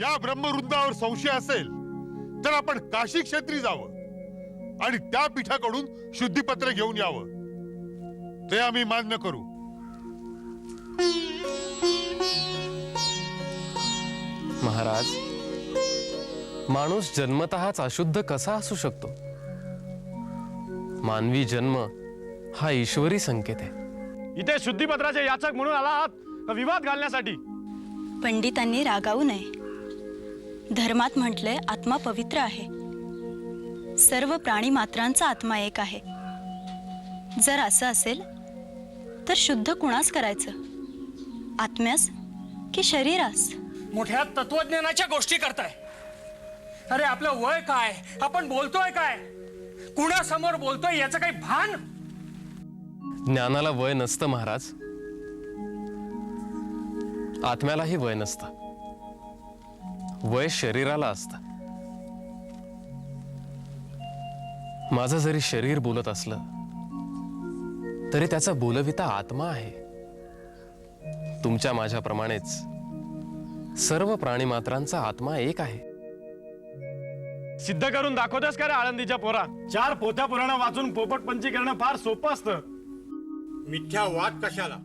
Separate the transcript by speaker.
Speaker 1: या ब्रह्मवृंदावर संशय असेल तर आपण काशी क्षेत्री जावं आणि त्या पीठाकडून शुद्धीपत्र घेऊन यावं, ते आम्ही मान्य करू.
Speaker 2: महाराज, माणूस जन्मतःच अशुद्ध कसा असू शकतो? मानवी जन्म हा ईश्वरी संकेत आहे.
Speaker 3: इथे शुद्धीपत्राचे याचक म्हणून आला आहात का विवाद घालण्यासाठी?
Speaker 4: पंडितांनी रागावू नये. धर्मात म्हटलंय आत्मा पवित्र आहे. सर्व प्राणी मात्रांचा आत्मा एक आहे. जर असं असेल तर शुद्ध कुणास करायचं, आत्म्यास की शरीरास?
Speaker 5: मोठ्या तत्वज्ञानाच्या गोष्टी करताय. अरे आपलं वय काय, आपण बोलतोय काय, कुणासमोर बोलतोय याचं काही भान?
Speaker 2: ज्ञानाला वय नसतं महाराज, आत्म्यालाही वय नसतं. वय शरीराला असतं. माझं जरी शरीर बोलत असलं तरी त्याचा बोलविता आत्मा आहे. तुमच्या माझ्याप्रमाणेच सर्व प्राणी मात्रांचा आत्मा एक आहे.
Speaker 3: सिद्ध करून दाखवतेस का रे आळंदीच्या पोरा? 4 पोथ्या पुराण वाचून पोपटपंची करणं फार सोपं असतं.
Speaker 6: मिथ्या वाद कशाला?